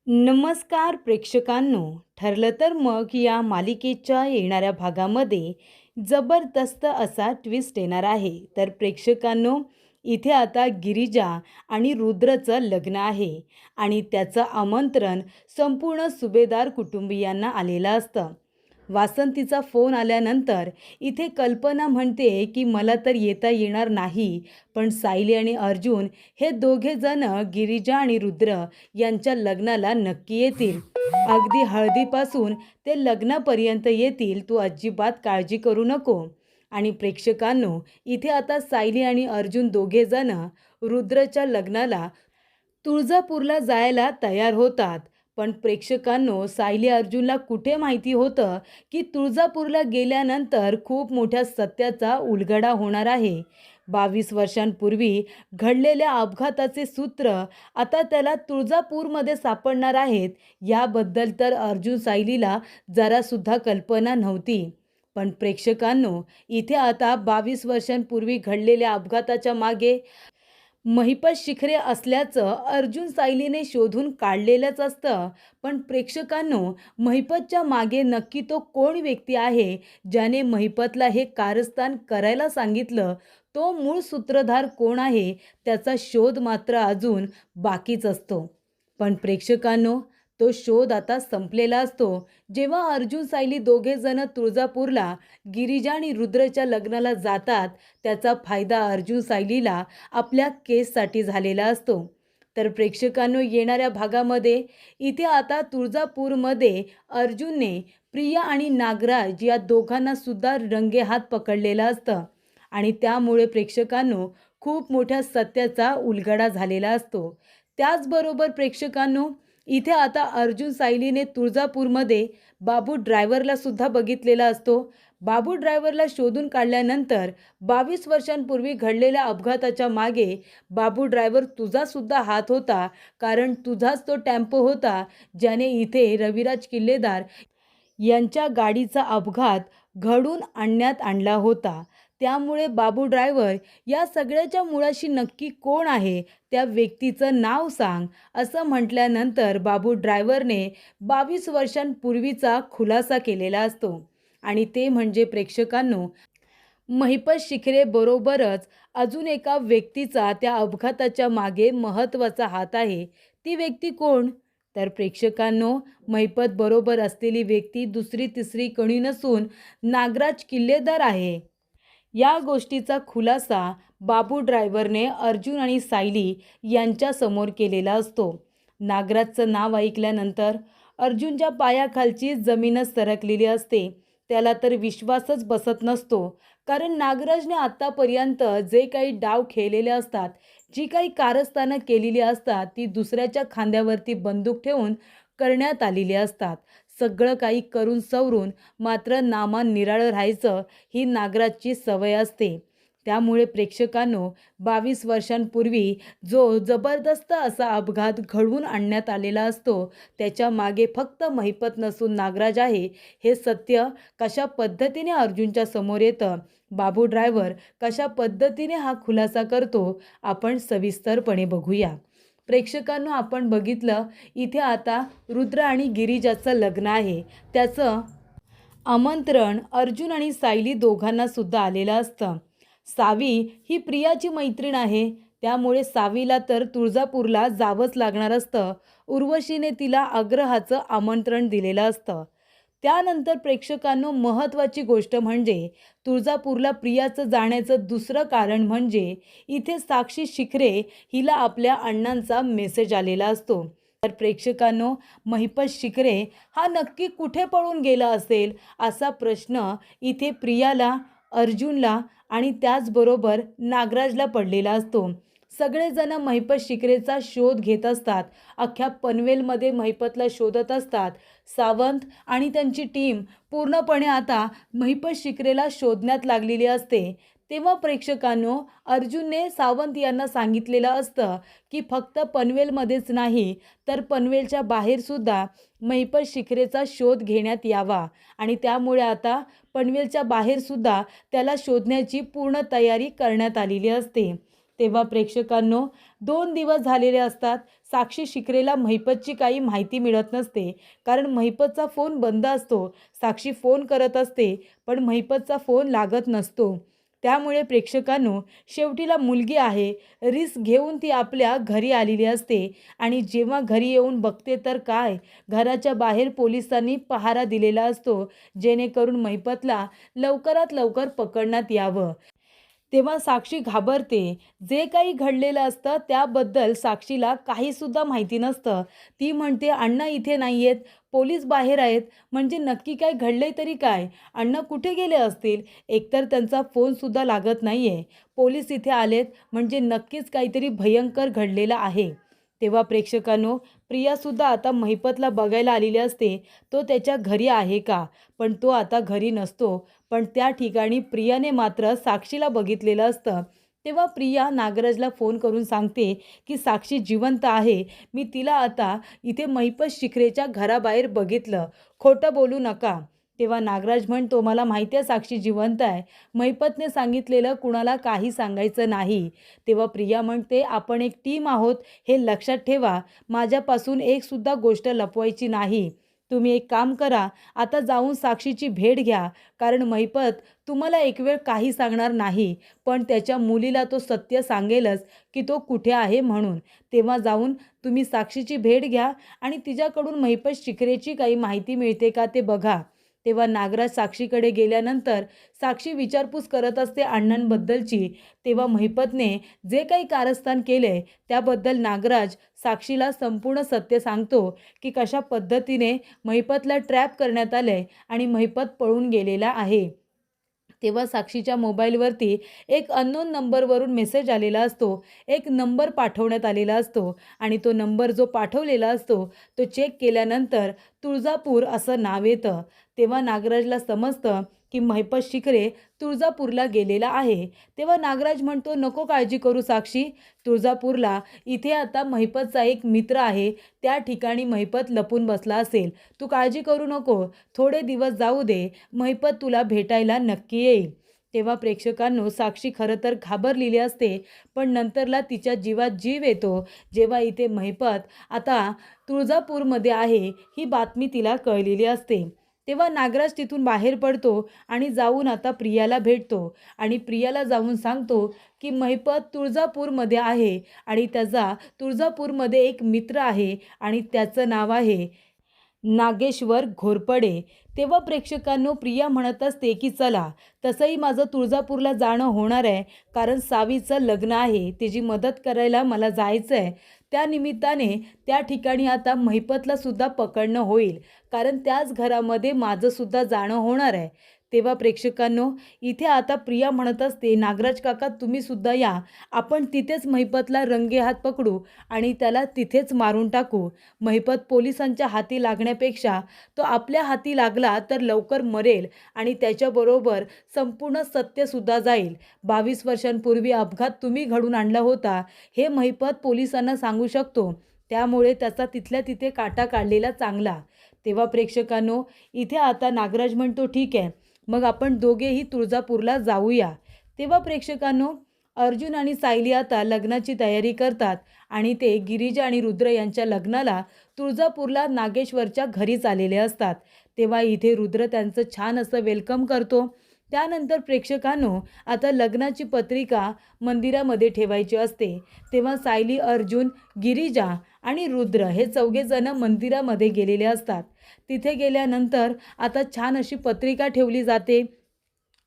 नमस्कार प्रेक्षकांनो. ठरलं तर मग या मालिकेच्या येणाऱ्या भागामध्ये जबरदस्त असा ट्विस्ट येणार आहे. तर प्रेक्षकांनो, इथे आता गिरिजा आणि रुद्रचं लग्न आहे आणि त्याचं आमंत्रण संपूर्ण सुभेदार कुटुंबियांना आलेलं असतं. वासंतीचा फोन आल्यानंतर इथे कल्पना म्हणते की मला तर येता येणार नाही, पण सायली आणि अर्जुन हे दोघे जण गिरिजा आणि रुद्र यांच्या लग्नाला नक्की येतील. अगदी हळदीपासून ते लग्नापर्यंत येतील, तू अजिबात काळजी करू नको. आणि प्रेक्षकांनो, इथे आता सायली आणि अर्जुन दोघे जण रुद्रच्या लग्नाला तुळजापूरला जायला तयार होतात. पण प्रेक्षकांनो, सायली अर्जुनला कुठे माहिती होतं की तुळजापूरला गेल्यानंतर खूप मोठ्या सत्याचा उलगडा होणार आहे. 22 वर्षांपूर्वी घडलेल्या अपघाताचे सूत्र आता त्याला तुळजापूरमध्ये सापडणार आहेत. याबद्दल तर अर्जुन सायलीला जरासुद्धा कल्पना नव्हती. पण प्रेक्षकांनो, इथे आता 22 वर्षांपूर्वी घडलेल्या अपघाताच्या मागे महिपत शिखरे असल्याचं अर्जुन सायलीने शोधून काढलेलंच असतं. पण प्रेक्षकांनो, महिपतच्या मागे नक्की तो कोण व्यक्ती आहे ज्याने महिपतला हे कारस्थान करायला सांगितलं? तो मूळ सूत्रधार कोण आहे? त्याचा शोध मात्र अजून बाकीच असतो. पण प्रेक्षकांनो, तो शोध आता संपलेला असतो जेव्हा अर्जुन सायली दोघे जण तुळजापूरला गिरिजा आणि रुद्रच्या लग्नाला जातात. त्याचा फायदा अर्जुन सायलीला आपल्या केससाठी झालेला असतो. तर प्रेक्षकांनो, येणाऱ्या भागामध्ये इथे आता तुळजापूरमध्ये अर्जुनने प्रिया आणि नागराज या दोघांना सुद्धा रंगेहात पकडलेलं असतं आणि त्यामुळे प्रेक्षकांनो, खूप मोठ्या सत्याचा उलगडा झालेला असतो. त्याचबरोबर प्रेक्षकांनो, इथे आता अर्जुन सायलीने तुळजापूरमध्ये बाबू ड्रायव्हरला सुद्धा बघितलेला असतो. बाबू ड्रायव्हरला शोधून काढल्यानंतर 22 वर्षांपूर्वी घडलेल्या अपघाताच्या मागे बाबू ड्रायव्हर तुझासुद्धा हात होता, कारण तुझाच तो टेम्पो होता ज्याने इथे रविराज किल्लेदार यांच्या गाडीचा अपघात घडून आणला होता. त्यामुळे बाबू ड्रायव्हर या सगळ्याच्या मुळाशी नक्की कोण आहे, त्या व्यक्तीचं नाव सांग, असं म्हटल्यानंतर बाबू ड्रायव्हरने 22 वर्षांपूर्वीचा खुलासा केलेला असतो. आणि ते म्हणजे प्रेक्षकांनो, महिपत शिखरे बरोबरच अजून एका व्यक्तीचा त्या अपघाताच्या मागे महत्त्वाचा हात आहे. ती व्यक्ती कोण? तर प्रेक्षकांनो, महिपत बरोबर असलेली व्यक्ती दुसरी तिसरी कोणी नसून नागराज किल्लेदार आहे. या गोष्टीचा खुलासा बाबू ड्रायव्हरने अर्जुन आणि सायली यांच्यासमोर केलेला असतो. नागराजचं नाव ऐकल्यानंतर अर्जुनच्या पायाखालची जमीनच सरकलेली असते. त्याला तर विश्वासच बसत नसतो, कारण नागराजने आत्तापर्यंत जे काही डाव खेळलेले असतात, जी काही कारस्थानं केलेली असतात, ती दुसऱ्याच्या खांद्यावरती बंदूक ठेवून करण्यात आलेली असतात. सगळं काही करून सवरून मात्र नामान निराळं राहायचं ही नागराजची सवय असते. त्यामुळे प्रेक्षकांनो, 22 वर्षांपूर्वी जो जबरदस्त असा अपघात घडवून आणण्यात आलेला असतो, त्याच्या मागे फक्त महिपत नसून नागराज आहे. हे सत्य कशा पद्धतीने अर्जुनच्या समोर येतं, बाबू ड्रायव्हर कशा पद्धतीने हा खुलासा करतो, आपण सविस्तरपणे बघूया. प्रेक्षकांनो, आपण बघितलं, इथे आता रुद्र आणि गिरिजाचं लग्न आहे. त्याचं आमंत्रण अर्जुन आणि सायली दोघांना सुद्धा आलेलं असतं. सावी ही प्रियाची मैत्रीण आहे, त्यामुळे सावीला तर तुळजापूरला जावंच लागणार असतं. उर्वशीने तिला आग्रहाचं आमंत्रण दिलेलं असतं. त्यानंतर प्रेक्षकांनो, महत्त्वाची गोष्ट म्हणजे तुळजापूरला प्रियाचं जाण्याचं दुसरं कारण म्हणजे इथे साक्षी शिखरे हिला आपल्या अण्णांचा मेसेज आलेला असतो. तर प्रेक्षकांनो, महिपत शिखरे हा नक्की कुठे पळून गेला असेल, असा प्रश्न इथे प्रियाला, अर्जुनला आणि त्याचबरोबर नागराजला पडलेला असतो. सगळेजण महिपत शिखरेचा शोध घेत असतात. अख्ख्या पनवेलमध्ये महिपतला शोधत असतात. सावंत आणि त्यांची टीम पूर्णपणे आता महिपत शिखरेला शोधण्यात लागलेली असते. तेव्हा प्रेक्षकांनो, अर्जुनने सावंत यांना सांगितलेलं असतं की फक्त पनवेलमध्येच नाही, तर पनवेलच्या बाहेरसुद्धा महिपत शिखरेचा शोध घेण्यात यावा. आणि त्यामुळे आता पनवेलच्या बाहेरसुद्धा त्याला शोधण्याची पूर्ण तयारी करण्यात आलेली असते. तेव्हा प्रेक्षकांनो 2 दिवस झालेले असतात. साक्षी शिकरेला महिपतची काही माहिती मिळत नसते, कारण महिपतचा फोन बंद असतो. साक्षी फोन करत असते, पण महिपतचा फोन लागत नसतो. त्यामुळे प्रेक्षकांनो शेवटीला मुलगी आहे, रिस्क घेऊन ती आपल्या घरी आलेली असते आणि जेव्हा घरी येऊन बघते तर काय, घराच्या बाहेर पोलिसांनी पहारा दिलेला असतो, जेणेकरून महिपतला लवकरात लवकर पकडण्यात यावं. तेव्हा साक्षी घाबरते. जे काही घडलेलं असतं त्याबद्दल साक्षीला काहीसुद्धा माहिती नसतं. ती म्हणते, "अण्णा इथे नाही आहेत, पोलीस बाहेर आहेत." म्हणजे नक्की काय घडलंय तरी काय? अण्णा कुठे गेले असतील? एकतर त्यांचा फोनसुद्धा लागत नाही आहे. पोलीस इथे आलेत म्हणजे नक्कीच काहीतरी भयंकर घडलेलं आहे. तेव्हा प्रेक्षकांनो प्रियासुद्धा आता महिपतला बघायला आलेली असते. तो त्याच्या घरी आहे का? पण तो आता घरी नसतो. पण त्या ठिकाणी प्रियाने मात्र साक्षीला बघितलेलं असतं. तेव्हा प्रिया नागराजला फोन करून सांगते की साक्षी जिवंत आहे. मी तिला आता इथे महिपत शिखरेच्या घराबाहेर बघितलं. खोटं बोलू नका. तेव्हा नागराज म्हणतो, मला माहिती आहे साक्षी जिवंत आहे. महिपतने सांगितलेलं कुणाला काही सांगायचं नाही. तेव्हा प्रिया म्हणते, आपण एक टीम आहोत हे लक्षात ठेवा. माझ्यापासून एकसुद्धा गोष्ट लपवायची नाही. तुम्ही एक काम करा, आता जाऊन साक्षीची भेट घ्या. कारण महिपत तुम्हाला एक वेळ काही सांगणार नाही, पण त्याच्या मुलीला तो सत्य सांगेलच की तो कुठे आहे म्हणून. तेव्हा जाऊन तुम्ही साक्षीची भेट घ्या आणि तिच्याकडून महिपत शिखरेची काही माहिती मिळते का ते बघा. तेव्हा नागराज साक्षीकडे गेल्यानंतर साक्षी विचारपूस करत असते अण्णांबद्दलची. तेव्हा महिपतने जे काही कारस्थान केले त्याबद्दल नागराज साक्षीला संपूर्ण सत्य सांगतो की कशा पद्धतीने महिपतला ट्रॅप करण्यात आले आणि महिपत पळून गेलेला आहे. तेव्हा साक्षीच्या मोबाईलवरती एक अननोन नंबरवरून मेसेज आलेला असतो. एक नंबर पाठवण्यात आलेला असतो आणि तो नंबर जो पाठवलेला असतो तो चेक केल्यानंतर तुळजापूर असं नाव येतं. तेव्हा नागराजला समजतं की महिपत शिखरे तुळजापूरला गेलेला आहे. तेव्हा नागराज म्हणतो, नको काळजी करू साक्षी, तुळजापूरला इथे आता महिपतचा एक मित्र आहे, त्या ठिकाणी महिपत लपून बसला असेल. तू काळजी करू नको, थोडे दिवस जाऊ दे, महिपत तुला भेटायला नक्की येईल. तेव्हा प्रेक्षकांनो साक्षी खरं तर घाबरलेली असते, पण नंतरला तिच्या जीवात जीव येतो जेव्हा इथे महिपत आता तुळजापूरमध्ये आहे ही बातमी तिला कळलेली असते. तेव्हा नागराज तिथून बाहेर पडतो आणि जाऊन आता प्रियाला भेटतो आणि प्रियाला जाऊन सांगतो की महिपत तुळजापूरमध्ये आहे आणि त्याचा तुळजापूरमध्ये एक मित्र आहे आणि त्याचं नाव आहे नागेश्वर घोरपडे. तेव्हा प्रेक्षकांनो प्रिया म्हणत असते की चला, तसंही माझं तुळजापूरला जाणं होणार आहे, कारण सावीचं लग्न आहे, तिची मदत करायला मला जायचं आहे. त्या निमित्ताने त्या ठिकाणी आता महिपतला सुद्धा पकडणं होईल, कारण त्याच घरामध्ये माझं सुद्धा जाणं होणार आहे. तेव्हा प्रेक्षकांनो इथे आता प्रिया म्हणत असते, नागराज काका तुम्ही सुद्धा या, आपण तिथेच महिपतला रंगेहात पकडू आणि त्याला तिथेच मारून टाकू. महिपत पोलिसांच्या हाती लागण्यापेक्षा तो आपल्या हाती लागला तर लवकर मरेल आणि त्याच्याबरोबर संपूर्ण सत्यसुद्धा जाईल. 22 वर्षांपूर्वी अपघात तुम्ही घडून आणला होता हे महिपत पोलिसांना सांगू शकतो, त्यामुळे त्याचा तिथल्या तिथे काटा काढलेला चांगला. तेव्हा प्रेक्षकांनो इथे आता नागराज म्हणतो, ठीक आहे, मग आपण दोघेही तुळजापूरला जाऊया. तेव्हा प्रेक्षकांनो अर्जुन आणि सायली आता लग्नाची तयारी करतात आणि ते गिरिजा आणि रुद्र यांच्या लग्नाला तुळजापूरला नागेश्वरच्या घरीच आलेले असतात. तेव्हा इथे रुद्र त्यांचं छान असं वेलकम करतो. त्यानंतर प्रेक्षकांनो आता लग्नाची पत्रिका मंदिरामध्ये ठेवायची असते. तेव्हा सायली, अर्जुन, गिरिजा आणि रुद्र हे चौघेजण मंदिरामध्ये गेलेले असतात. तिथे गेल्यानंतर आता छान अशी पत्रिका ठेवली जाते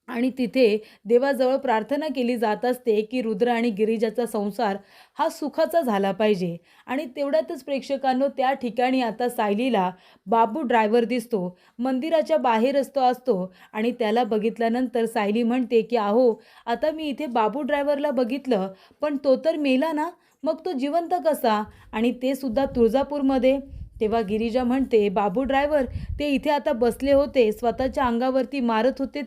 आणि तिथे देवाजवळ प्रार्थना केली जात असते की रुद्र आणि गिरिजाचा संसार हा सुखाचा झाला पाहिजे. आणि तेवढ्यातच प्रेक्षकांनो त्या ठिकाणी आता सायलीला बाबू ड्रायव्हर दिसतो. मंदिराच्या बाहेरच तो असतो आणि त्याला बघितल्यानंतर सायली म्हणते की अहो, आता मी इथे बाबू ड्रायव्हरला बघितलं, पण तो तर मेला ना, मग तो जिवंत कसा, आणि ते सुद्धा तुळजापूरमध्ये. तेव्हा गिरिजा म्हणते, बाबू ड्रायव्हर ते इथे आता बसले होते, स्वतःच्या अंगावरती मारत होते,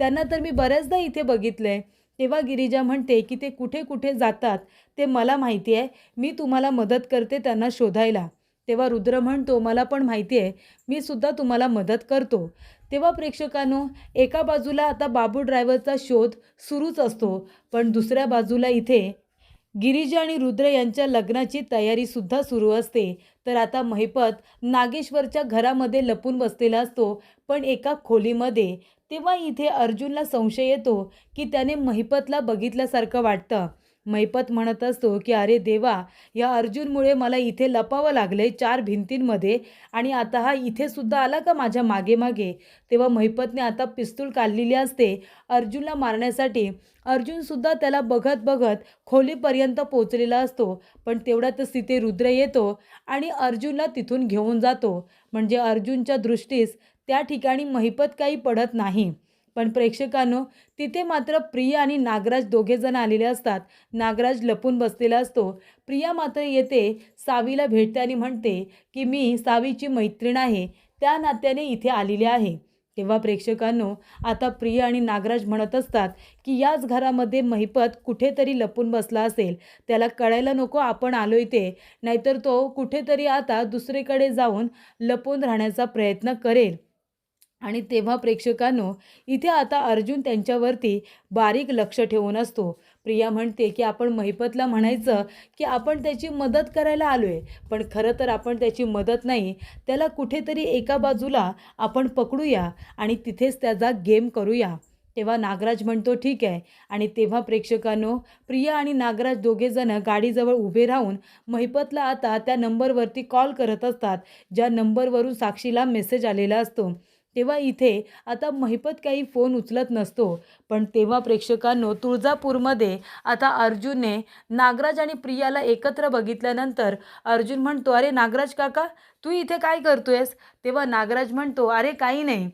त्यांना तर मी बऱ्याचदा इथे बघितलंय. तेव्हा गिरिजा म्हणते की ते कुठे कुठे जातात ते मला माहिती आहे, मी तुम्हाला मदत करते त्यांना शोधायला. तेव्हा रुद्र म्हणतो, मला पण माहिती आहे, मी सुद्धा तुम्हाला मदत करतो. तेव्हा प्रेक्षकांनो एका बाजूला आता बाबू ड्रायव्हरचा शोध सुरूच असतो, पण दुसऱ्या बाजूला इथे गिरिजा आणि रुद्र यांच्या लग्नाची तयारीसुद्धा सुरू असते. तर आता महिपत नागेश्वरच्या घरामध्ये लपून बसलेला असतो, पण एका खोलीमध्ये. तेव्हा इथे अर्जुनला संशय येतो की त्याने महिपतला बघितल्यासारखं वाटतं. महिपत म्हणत असतो की अरे देवा, या अर्जुनमुळे मला इथे लपावं लागलंय 4 भिंतींमध्ये आणि आता हा इथे सुद्धा आला का माझ्या मागे मागे. तेव्हा महिपतने आता पिस्तूल काढलेली असते अर्जुनला मारण्यासाठी. अर्जुनसुद्धा त्याला बघत बघत खोलीपर्यंत पोचलेला असतो, पण तेवढ्यातच तिथे रुद्र येतो आणि अर्जुनला तिथून घेऊन जातो. म्हणजे अर्जुनच्या दृष्टीस त्या ठिकाणी महिपत काही पडत नाही. पण प्रेक्षकांनो, तिथे मात्र प्रिया आणि नागराज दोघेजण आलेले असतात. नागराज लपून बसलेला असतो. प्रिया मात्र येते, सावीला भेटते आणि म्हणते की मी सावीची मैत्रीण आहे, त्या नात्याने इथे आलेली आहे. तेव्हा प्रेक्षकांनो, आता प्रिया आणि नागराज म्हणत असतात की याच घरामध्ये महिपत कुठेतरी लपून बसला असेल. त्याला कळायला नको आपण आलो इथे, नाहीतर तो कुठेतरी आता दुसरीकडे जाऊन लपून राहण्याचा प्रयत्न करेल. आणि तेव्हा प्रेक्षकांनो, इथे आता अर्जुन त्यांच्यावरती बारीक लक्ष ठेवून असतो. प्रिया म्हणते की आपण महिपतला म्हणायचं की आपण त्याची मदत करायला आलोय, पण खरं तर आपण त्याची मदत नाही, त्याला कुठेतरी एका बाजूला आपण पकडूया आणि तिथेच त्याचा गेम करूया. तेव्हा नागराज म्हणतो ठीक आहे. आणि तेव्हा प्रेक्षकांनो, प्रिया आणि नागराज दोघेजण गाडीजवळ उभे राहून महिपतला आता त्या नंबरवरती कॉल करत असतात, ज्या नंबरवरून साक्षीला मेसेज आलेला असतो. तेव्हा इथे आता महिपत काही फोन उचलत नसतो. पण तेव्हा प्रेक्षकांनो, तुळजापूरमध्ये आता अर्जुनने नागराज आणि प्रियाला एकत्र बघितल्यानंतर अर्जुन म्हणतो, अरे नागराज काका, तू इथे काय करतोयस? तेव्हा नागराज म्हणतो, अरे काही नाही,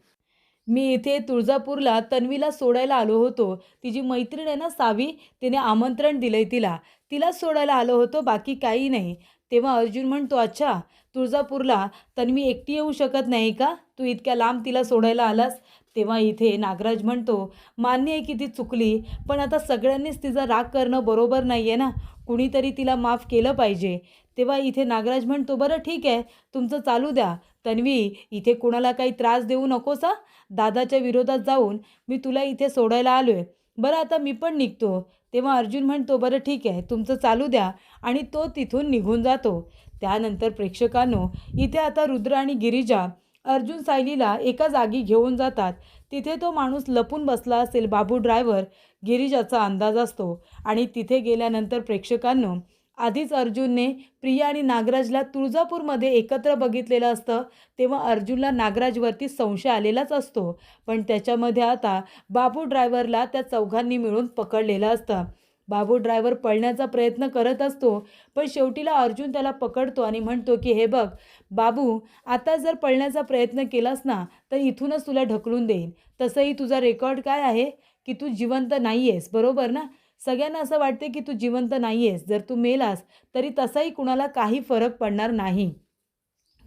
मी इथे तुळजापूरला तन्वीला सोडायला आलो होतो. तिची मैत्रीण आहे ना सावी, तिने आमंत्रण दिलंय तिला, तिलाच सोडायला आलो होतो, बाकी काही नाही. तेव्हा अर्जुन म्हणतो, अच्छा, तुळजापूरला तन्वी एकटी येऊ शकत नाही का? तू इतक्या लांब तिला सोडायला आलास? तेव्हा इथे नागराज म्हणतो, मान्य आहे की ती चुकली, पण आता सगळ्यांनीच तिचा राग करणं बरोबर नाही आहे ना, कुणीतरी तिला माफ केलं पाहिजे. तेव्हा इथे नागराज म्हणतो, बरं ठीक आहे, तुमचं चालू द्या. तन्वी, इथे कुणाला काही त्रास देऊ नकोस हां. दादाच्या विरोधात जाऊन मी तुला इथे सोडायला आलो आहे. बरं आता मी पण निघतो. तेव्हा अर्जुन म्हणतो, बरं ठीक आहे, तुमचं चालू द्या. आणि तो तिथून निघून जातो. त्यानंतर प्रेक्षकांनो, इथे आता रुद्र आणि गिरिजा अर्जुन सायलीला एका जागी घेऊन जातात. तिथे तो माणूस लपून बसला असेल, बाबू ड्रायव्हर, गिरिजाचा अंदाज असतो. आणि तिथे गेल्यानंतर प्रेक्षकांनो, आधीच अर्जुनने प्रिया आणि नागराजला तुळजापूरमध्ये एकत्र बघितलेलं असतं. तेव्हा अर्जुनला नागराजवरती संशय आलेलाच असतो. पण त्याच्यामध्ये आता बाबू ड्रायव्हरला त्या चौघांनी मिळून पकडलेलं असतं. बाबू ड्रायव्हर पळण्याचा प्रयत्न करत असतो, पण शेवटीला अर्जुन त्याला पकडतो आणि म्हणतो की हे बघ बाबू, आता जर पळण्याचा प्रयत्न केलास ना, तर इथूनच तुला ढकलून देईन. तसंही तुझा रेकॉर्ड काय आहे की तू जिवंत नाही आहेस, बरोबर ना? सगळ्यांना असं वाटते की तू जिवंत नाही आहेस. जर तू मेलास तरी तसाही कुणाला काही फरक पडणार नाही.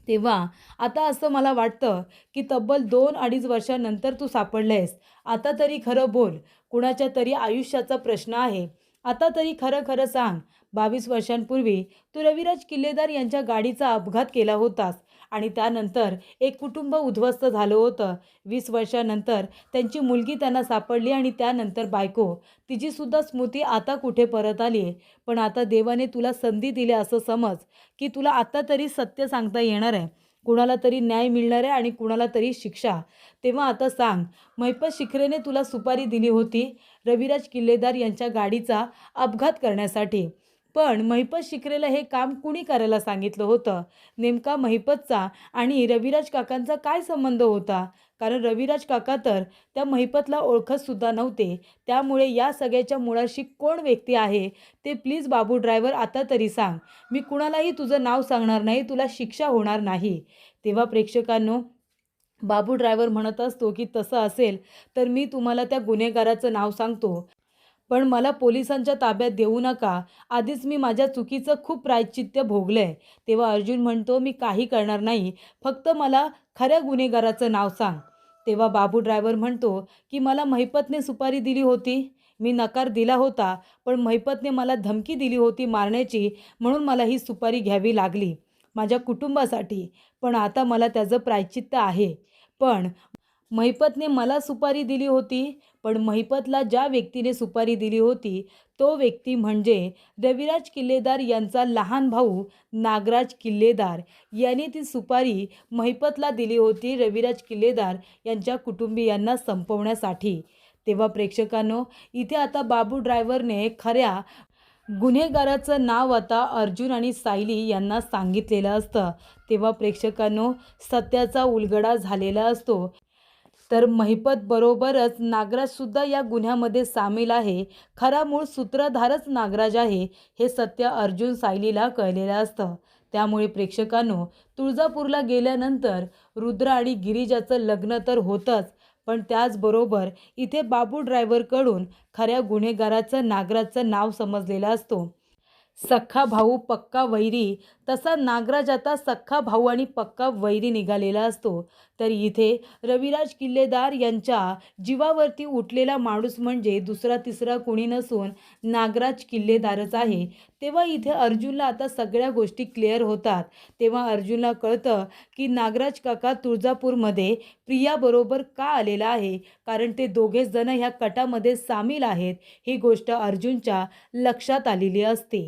तेव्हा आता असं मला वाटतं की तब्बल 2-2.5 वर्षानंतर तू सापडला आहेस. आता तरी खरं बोल. कुणाच्या तरी आयुष्याचा प्रश्न आहे. आता तरी खरं खरं सांग. 22 वर्षांपूर्वी तू रविराज किल्लेदार यांच्या गाडीचा अपघात केला होतास आणि त्यानंतर एक कुटुंब उद्ध्वस्त झालं होतं. 20 वर्षानंतर त्यांची मुलगी त्यांना सापडली आणि त्यानंतर बायको. तिचीसुद्धा स्मृती आता कुठे परत आली आहे. पण आता देवाने तुला संधी दिली असं समज की तुला आता तरी सत्य सांगता येणार आहे. कुणाला तरी न्याय मिळणार आहे आणि कुणाला तरी शिक्षा. तेव्हा आता सांग, महिपत शिखरेने तुला सुपारी दिली होती रविराज किल्लेदार यांच्या गाडीचा अपघात करण्यासाठी. पण महिपत शिखरेला हे काम कुणी करायला सांगितलं होतं? नेमका महिपतचा आणि रविराज काकांचा काय संबंध होता? कारण रविराज काका तर त्या महिपतला ओळखतसुद्धा नव्हते. त्यामुळे या सगळ्याच्या मुळाशी कोण व्यक्ती आहे ते प्लीज बाबू ड्रायव्हर आता तरी सांग. मी कुणालाही तुझं नाव सांगणार नाही, तुला शिक्षा होणार नाही. तेव्हा प्रेक्षकांनो, बाबू ड्रायव्हर म्हणत असतो की तसं असेल तर मी तुम्हाला त्या गुन्हेगाराचं नाव सांगतो, पण मला पोलिसांच्या ताब्यात देऊ नका. आधीच मी माझ्या चुकीचं खूप प्रायश्चित्त भोगलंय. तेव्हा अर्जुन म्हणतो, मी काही करणार नाही, फक्त मला खऱ्या गुन्हेगाराचं नाव सांग. तेव्हा बाबू ड्रायव्हर म्हणतो की मला महिपतने सुपारी दिली होती. मी नकार दिला होता, पण महिपतने मला धमकी दिली होती मारण्याची, म्हणून मला ही सुपारी घ्यावी लागली माझ्या कुटुंबासाठी. पण आता मला त्याचं प्रायश्चित्त आहे. पण महिपतने मला सुपारी दिली होती, पण महिपतला ज्या व्यक्तीने सुपारी दिली होती तो व्यक्ती म्हणजे रविराज किल्लेदार यांचा लहान भाऊ नागराज किल्लेदार यांनी ती सुपारी महिपतला दिली होती रविराज किल्लेदार यांच्या कुटुंबियांना संपवण्यासाठी. तेव्हा प्रेक्षकांनो, इथे आता बाबू ड्रायव्हरने खऱ्या गुन्हेगाराचं नाव आता अर्जुन आणि सायली यांना सांगितलेलं असतं. तेव्हा प्रेक्षकांनो, सत्याचा उलगडा झालेला असतो. तर महिपत बरोबरच नागराजसुद्धा या गुन्ह्यामध्ये सामील आहे. खरा मूळ सूत्रधारच नागराज आहे हे सत्य अर्जुन सायलीला कळलेलं असतं. त्यामुळे प्रेक्षकांनो, तुळजापूरला गेल्यानंतर रुद्र आणि गिरिजाचं लग्न तर होतंच, पण त्याचबरोबर इथे बाबू ड्रायव्हरकडून खऱ्या गुन्हेगाराचं नागराजचं नाव समजलेलं असतो. सख्खा भाऊ पक्का वैरी, तसा नागराज आता सख्खा भाऊ आणि पक्का वैरी निघालेला असतो. तर इथे रविराज किल्लेदार यांच्या जीवावरती उठलेला माणूस म्हणजे दुसरा तिसरा कोणी नसून नागराज किल्लेदारच आहे. तेव्हा इथे अर्जुनला आता सगळ्या गोष्टी क्लिअर होतात. तेव्हा अर्जुनला कळतं की नागराज काका तुळजापूरमध्ये प्रियाबरोबर का आलेला आहे, कारण ते दोघेच जण ह्या कटामध्ये सामील आहेत ही गोष्ट अर्जुनच्या लक्षात आलेली असते.